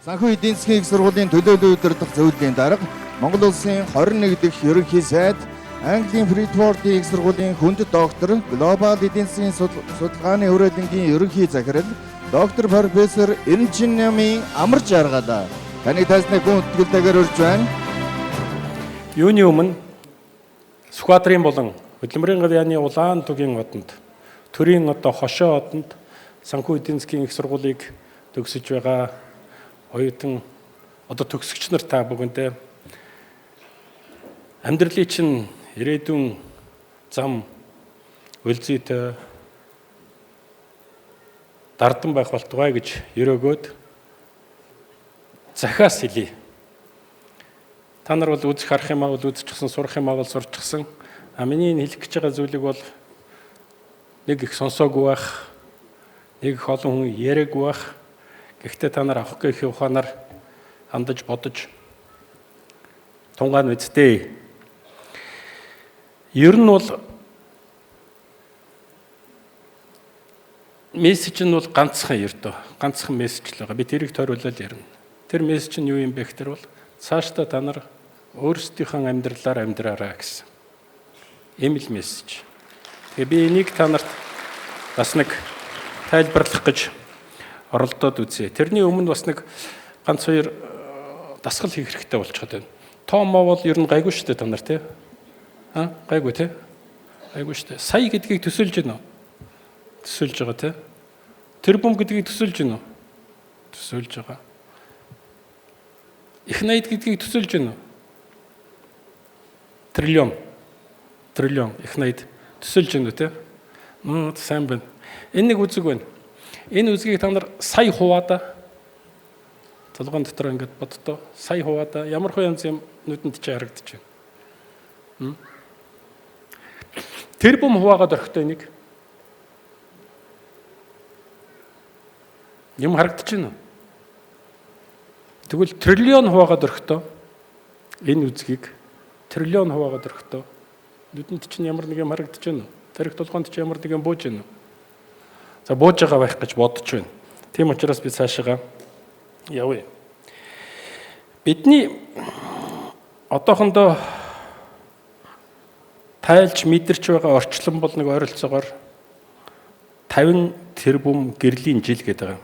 Санхүү эдийн засгийн их сургуулийн төлөөлөл удирдах зөвлөлийн дарга Монгол улсын 21 дахь ерөнхий сайд Английн Фридфордын их сургуулийн хүндэт доктор, глобал эдийн засгийн судалгааны хүрээлэнгийн ерөнхий захирал доктор профессор Эренчинямын амар жаргал таны тайсны гүн утгалдаагаар урьж байна. Юуны өмнө Сүхбаатарын болон Хөдөлмөрийн гавьяаны улаан тугийн одонд төрийн хошоо одонд санхүү эдийн засгийн их сургуулийг төгсөж байгаа оюутан төгсөгч нар та бүхэндээ амьдралын чинь ирээдүйн зам үлзийтэй дардан байх болтугай гэж өрөөгөөд захиас хэлье. Та нар бол үзэх харах юм аа бол үзчихсэн, сурах юм аа бол сурчихсан. Миний хэлэх гэж байгаа зүйлийг бол нэг их сонсоогүй байх, нэг их олон хүн яриаггүй байх. Гэхдээ та нар авах гэх ухаанаар хандаж бодож тунгаан үздэй. Ер нь бол мессеж нь бол ганцхан мессеж л байгаа. Би тэрийг тойруулаад ярина. Тэр мессеж нь юу юм бэ гэхээр бол цаашдаа та нар өөрсдийнхөө амьдралаар амьдраарай гэсэн. Ийм л мессеж. Тэгээ би энийг та нарт бас нэг тайлбарлах гэж оролдоод үзье. Тэрний өмнө бас нэг ганц хоёр дасгал хийх хэрэгтэй болчиход байна. Томоо бол ер нь гайгүй шүү дээ та нар тий. Гайгүй тий. Гайгүй шүү дээ. Сая гэдгийг төсөөлж гинэ үү? Төсөөлж байгаа тий. Тэрбум гэдгийг төсөөлж гинэ үү? Төсөөлж байгаа. Их найд гэдгийг төсөөлж гинэ үү? Триллион их найд төсөөлж гинэ үү тий. Сайн байна. Энэ нэг үзэг байна. Энэ үзгийг та нар сая хуваада толгойн дотор ингээд боддоо сая хуваада ямар хөө янз юм нүдэнд чи харагдаж байна. Тэрбум хуваагаад орхитой нэг юм харагдаж байна. Тэгвэл триллион хуваагаад орхитой энэ үзгийг триллион хуваагаад орхитой нүдэнд чинь ямар нэг юм харагдаж байна. Тарих толгойд чи ямар нэг юм бууж байна. За бууж байгаа байх гэж бодож байна. Тийм учраас би цаашаа явъя. Бидний одоохондоо тайлж мэдэрч байгаа орчлон бол нэг ойролцоогоор 50 тэрбум гэрлийн жил гэдэг байгаа.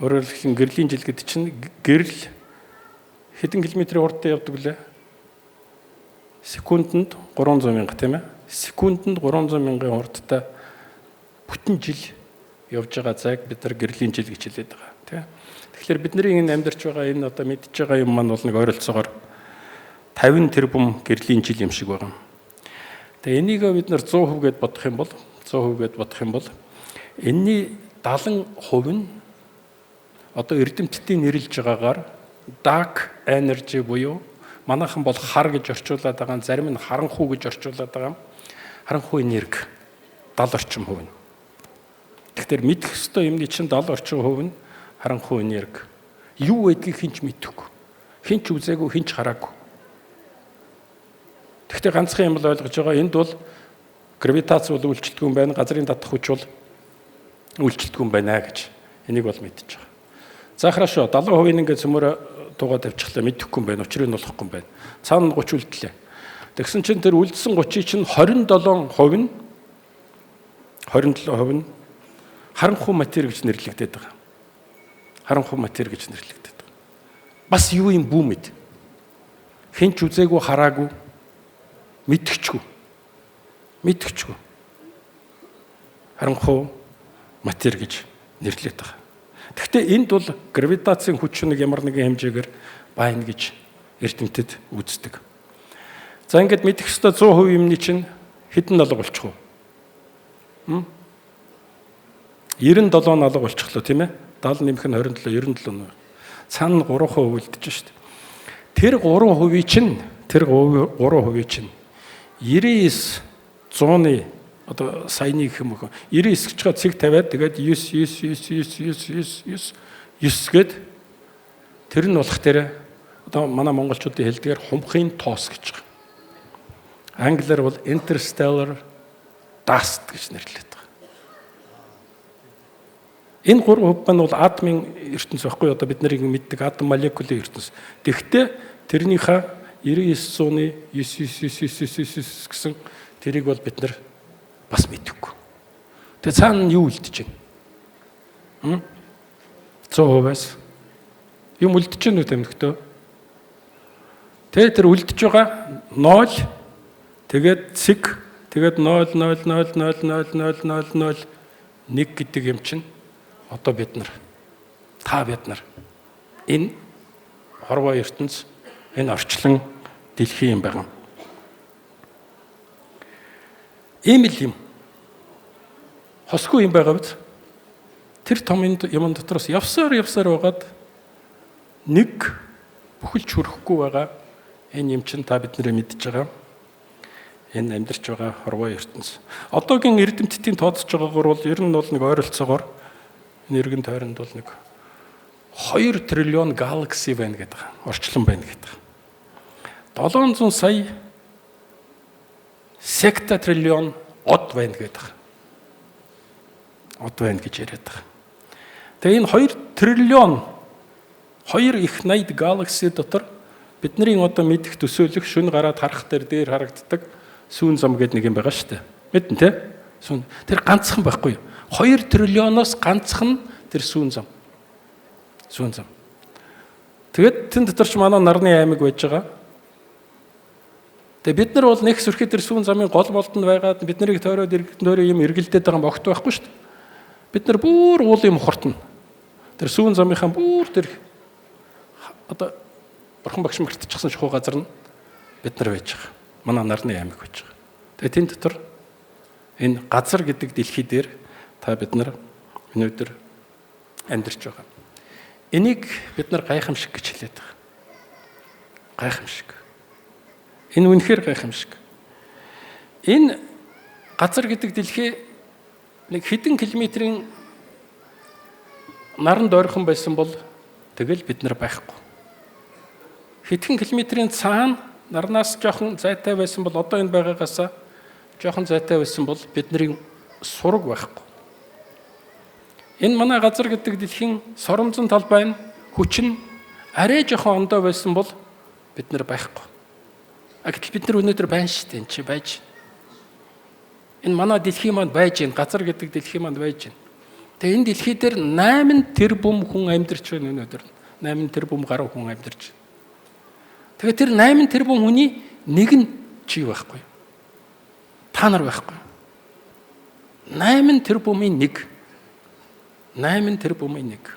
Өөрөөр хэлбэл гэрлийн жил гэдэг чинь гэрэл хэдэн километрийн хурдтай явдаг лээ? Секундэд 300 мянга тийм ээ. Секундэд 300 мянган хурдтай бүтэн жил явж байгаа зайг бид нар гэрлийн жил гэж хэлээд байгаа тийм. Тэгэхээр бидний энэ амьдарч байгаа энэ мэдж байгаа юм маань бол нэг ойролцоогоор 50 тэрбум гэрлийн жил юм шиг байгаа. Тэгээ энийг бид нар 100% гэд бодох юм бол энэний 70% нь эрдэмтдийн нэрлэж байгаагаар dark energy буюу манайхан бол хар гэж орчуулад байгаа, зарим нь харанхуй гэж орчуулад байгаа. Харанхуй энерги 70% нь. Тэгэхээр мэдэх ёстой юмны чинь 70% нь харанхуй энерги. Юу байдгийг хинч мэдэхгүй. Хинч үзээгүй, хинч хараагүй. Гэхдээ ганцхан юм л ойлгож байгаа. Энд бол гравитац бол үйлчлдэг юм байна, газрын татах хүч бол үйлчлдэг юм байна гэж. Энийг бол мэдчихэж байгаа. За хорошо, 70% ингээд цөмөрө тугаа тавьчихлаа мэдэхгүй юм байна. Учрыг нь болохгүй юм байна. Цаана 30 үлдлээ. Тэгсэн чинь тэр үлдсэн 30-ыг чинь 27% нь харанхуй матери гэж нэрлэгдээд байгаа. Харанхуй матери гэж нэрлэгдээд байгаа. Бас юу юм бүү мэд. Хинч үзээгүй, хараагүй, мэдчихгүй. Харанхуй матери гэж нэрлээд байгаа. Гэхдээ энд бол гравитацийн хүч нэг ямар нэгэн хэмжээгээр байна гэж эрдэмтэд үздэг. За ингээд мэдэх ёстой 100% юмны чинь хэдэн алга болчих вэ? 97 алга болчихлоо тийм ээ. 70 нэмэх нь 27 нь. Цаана 3% үлдэж шүү дээ. Тэр 3% чинь 99 100-ны саяны гэх юм уу 99 гэж цэг тавиад тэгээд 9 гэд тэр нь болох дээр манай монголчуудын хэлдгээр хумхын тоос гэж байгаа. Англиар бол interstellar dust гэж нэрлэдэг. Энэ 3% нь бол атомын ертөнц байхгүй одоо бид нарыг мэддэг атом молекулын ертөнц. Тэгэхдээ тэрнийхээ 99.99999 гэсэн тэрийг бол бид нар бас мэдэхгүй. Тэгээ цаана юу үлдэж байна? 100%-аас юм үлдэж байна үү тэмдэгтөө? Тэгээ тэр үлдэж байгаа 0 тэгээд цэг тэгээд 0.000000001 гэдэг юм чинь одоо бид нар энэ хорвоо ертөнц энэ орчлон дэлхий юм байна. Ийм л юм. Хосгүй юм байгаа биз? Тэр том юм дотроос явсаар байгаад нэг бүхэлж хүрэхгүй байгаа энэ юм чинь та бид нэр мэдж байгаа. Энэ амьдарч байгаа хорвоо ертөнц. Одоогийн эрдэмтдийн тооцож байгаагаар бол ер нь бол нэг ойролцоогоор нэргэн тойронд бол нэг 2 триллион галакси байна гэдэг. Орчлон байна гэдэг. 700 сая сектатриллион од байна гэдэг. Од байна гэж яриад байгаа. Тэгээ энэ 2 триллион 2 их 80 галакси дотор бидний одоо мэдэх төсөөлөх шүн гараад харах дээр харагддаг сүүн зам гэдэг нэг юм байгаа шүү дээ. Мэдэн тий? Сүүн. Тэр ганцхан байхгүй юу? 2 триллионоос ганцхан тэр сүүн зам. Сүүн зам. Тэгээд тэн дотор ч манай нарны аймаг байж байгаа. Тэгээд бид нар бол нэг сүрхий тэр сүүн замын гол болтонд байгаад бид нарыг тойроод нөрөө юм эргэлдээд байгаа юм огт байхгүй шүү дээ. Бид нар бүр уулын мохортно. Тэр сүүн замынхаа бүр тэр одоо бурхан багш мартчихсан шухуу газар нь бид нар байж байгаа. Манай нарны аймаг байж байгаа. Тэгээ тэн дотор энэ газар гэдэг дэлхий дээр та бид нар өнөөдөр амьдарч байгаа. Энийг бид нар гайхамшиг гэж хэлээд байгаа. Гайхамшиг. Энэ үнэхээр гайхамшиг. Энэ газар гэдэг дэлхий нэг хэдэн километрийн наранд ойрхон байсан бол тэгэл бид нар байхгүй. Хэдхэн километрийн цаана нарнаас жоохон зайтай байсан бол одоо энэ байгаагаас жоохон зайтай байсан бол бидний сураг байхгүй. Энэ манай газар гэдэг дэлхийн соромзон талбай нь хүч нь арай жоохон ондоо байсан бол бид нар байхгүй. Гэтэл бид нар өнөөдөр байна шүү дээ. Энд чи байж. Энэ манай дэлхий манд байж гин газар гэдэг дэлхий манд байж гин. Тэгээ энэ дэлхий дээр 8 тэрбум хүн амьдарч байна өнөөдөр. 8 тэрбум гаруй хүн амьдарч. Тэгээ тэр 8 тэрбум хүний нэг нь чи байхгүй. Та нар байхгүй. 8 тэрбумын нэг. 8 тэрбумын нэг.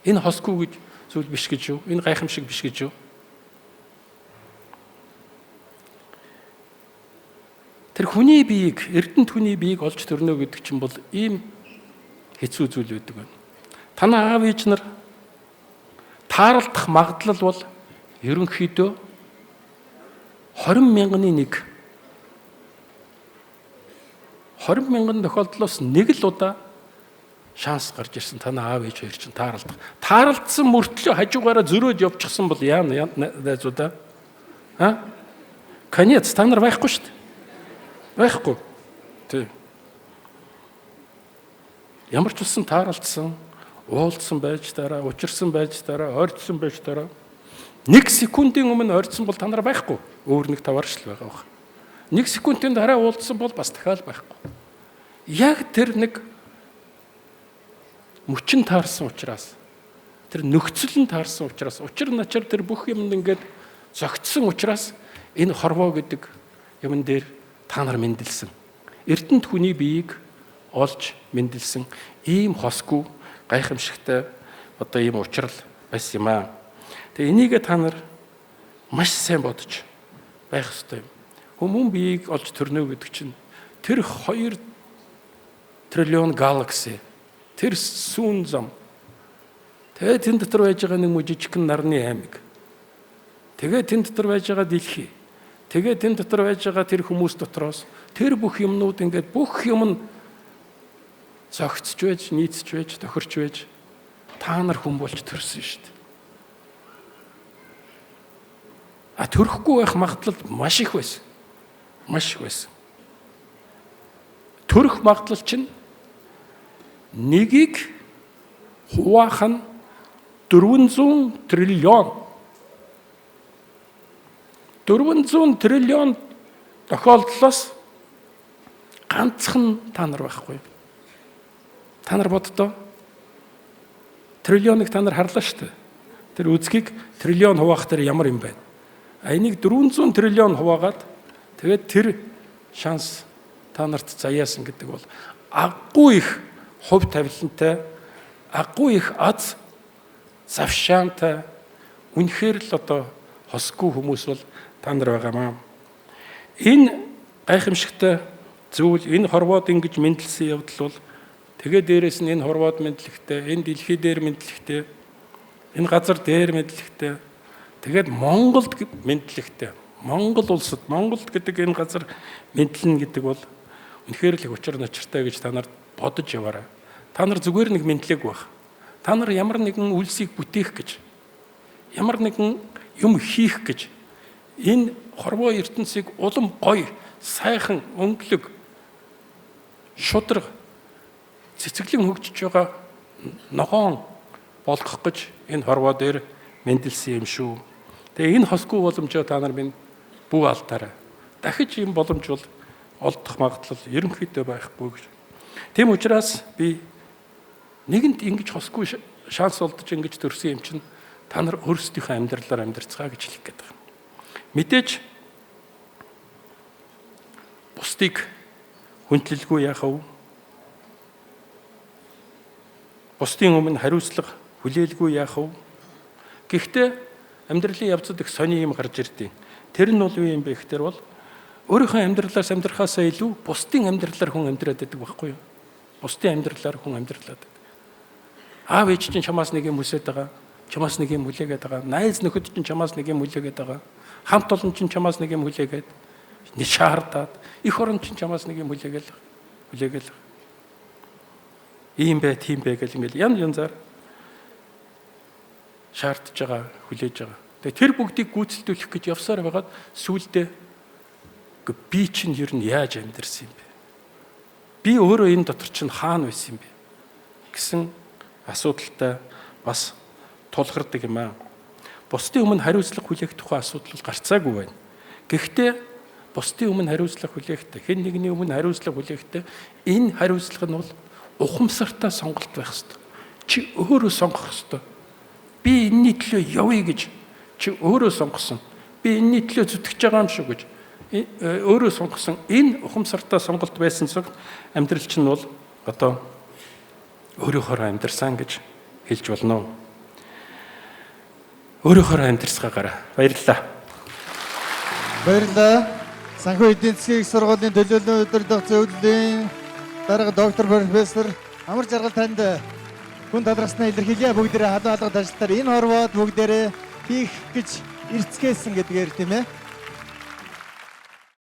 Энэ хосгүй гэж зүйл биш гэж юу? Энэ гайхамшиг биш гэж юу? Тэр хүний биеийг, эрдэнэт хүний биеийг олж төрнө гэдэг чинь бол ийм хэцүү зүйл байдаг байна. Танай аав ээж нар тааралдах магадлал бол ерөнхийдөө 20,000-ны 1. 20,000 тохиолдлоос нэг л удаа шанс гарч ирсэн танай аав ээж хоёр чинь тааралдах. Тааралдсан мөртлөө хажуугаараа зөрөөд явчихсан бол яана найзуудаа. Конец та нар байхгүй шүү дээ. Байхгүй. Тэг. Ямар ч үсэн тааралдсан, уулзсан байж дараа, учирсан байж дараа, ойртсон байж дараа 1 секундын өмнө ойртсон бол та нар байхгүй. Өөр нэг таваршил байгаа бах. 1 секундын дараа уулзсан бол бас дахиад байхгүй. Яг тэр нэг мөчин таарсан учраас, тэр нөхцөл нь таарсан учраас, учир начир тэр бүх юмд ингээд зөгцсөн учраас энэ хорвоо гэдэг юмн дээр та нар мэндэлсэн. Эрдэнэт хүний биеийг олж мэндэлсэн ийм хосгүй гайхамшигтай одоо ийм учрал байсан юм аа. Тэгээ энийг та нар маш сайн бодож байх ёстой юм. Хүмүүн биеийг олж төрнө гэдэг чинь тэр 2 триллион галакси, тэр сүүн зам. Тэгээ тэн дотор байж байгаа нэг жижигхэн нарны аймаг. Тэгээ тэн дотор байж байгаа дэлхий. Тэгээ тэн дотор байж байгаа тэр хүмүүс дотроос тэр бүх юмнууд ингээд бүх юм нь зөгцөж байж, нийцэж байж, тохирч байж та нар хүн болж төрсөн шүү дээ. Төрөхгүй байх магадлал маш их байсан. Маш их байсан. Төрөх магадлал чинь нэгийг хуваах нь 400 триллион. 400 триллион тохиолдлоос ганцхан та нар байхгүй. Та нар боддоо триллионыг та нар харлаа шүү дээ. Тэр үзгийг триллион хуваах тэр ямар юм бэ? А энийг 400 триллион хуваагаад тэгээд тэр шанс та нарт заяасан гэдэг бол аггүй их хувь тавилантай, аггүй их аз завшаантай, үнэхээр л одоо хосгүй хүмүүс бол та нар байгаамаа. Энэ гайхамшигтай зүйл, энэ хорвоод ингэж мэдлсэн явдал бол тэгээ дээрэс нь энэ хорвоод мэдлэгтэй, энэ дэлхий дээр мэдлэгтэй, энэ газар дээр мэдлэгтэй, тэгээд Монголд мэдлэгтэй, Монгол улсад, Монголд гэдэг энэ газар мэдлэн гэдэг бол үнэхээр л их учир начиртай гэж та нар бодож яваарай. Та нар зүгээр нэг мэдлэг байх. Та нар ямар нэгэн үлсийг бүтээх гэж, ямар нэгэн юм хийх гэж, энэ хорвоо ертөнцийг улам гоё, сайхан, өнгөлөг, шудраг, цэцэглэн хөгжиж байгаа ногоон болгох гэж энэ хорвоо дээр мэндэлсэн юм шүү. Тэгээ энэ хосгүй боломжоо та нар минь бүү алдаарай. Дахиж ийм боломж бол олдох магадлал ерөнхийдөө байхгүй гэж. Тийм учраас би нэгэнт ингэж хосгүй шанс олдож ингэж төрсөн юм чинь та нар өөрсдийнхөө амьдралаар амьдарцгаа гэж хэлэх гээд байна. Мэдээж бусдыг хүндлэлгүй яах вэ? Бусдын өмнө хариуцлага хүлээлгүй яах вэ? Гэхдээ амьдралын явцад их сони юм гарч ирдэг. Тэр нь бол юу юм бэ гэхээр бол өөрийнхөө амьдралаас амьдрахаасаа илүү бусдын амьдралаар хүн амьдраад байдаг байхгүй юу? Бусдын амьдралаар хүн амьдралаад байдаг. Аав ээж чинь чамаас нэг юм хүсэж байгаа, чамаас нэг юм хүлээгээд байгаа. Найз нөхөд чинь чамаас нэг юм хүлээгээд байгаа. Хамт олон чинь чамаас нэг юм хүлээгээд нэг шаардаад, эх орон чинь чамаас нэг юм хүлээгээл. Ийм бай, тийм бай гэл ингээл янзаар шаардж байгаа, хүлээж байгаа. Тэгээ тэр бүгдийг гүйцэлдүүлэх гэж явсаар байгаад сүүлдээ би чинь ер нь яаж амьдэрсэн юм бэ? Би өөрөө энэ дотор чинь хаана байсан юм бэ гэсэн асуудалтай бас тулгардаг юм аа. Бусдын өмнө хариуцлага хүлээх тухай асуудал гарцаагүй байна. Гэхдээ бусдын өмнө хариуцлага хүлээхдээ, хэн нэгний өмнө хариуцлага хүлээхдээ энэ хариуцлага нь бол ухамсартай сонголт байх ёстой. Чи өөрөө сонгох ёстой. Би энэний төлөө явъя гэж чи өөрөө сонгосон. Би энэний төлөө зүтгэж байгаа юм шүү гэж өөрөө сонгосон. Энэ ухамсартай сонголт байсан цаг амьдрал чинь бол одоо өөрөөхөө амьдрсан гэж хэлж болно. Өөрөөхөө амьдрсгаагаараа баярлалаа. Баярлалаа. Санхүү эдийн засгийн их сургуулийн төлөөллийн удирдах зөвлөлийн дарга доктор профессор Амар Жаргал танд хүн талархснаа илэрхийлье. Бүгдээрээ халуун алгад ажилтаар энэ хорвоод бүгдээрээ хийх гэж эрцгээсэн гэдгээр тийм ээ.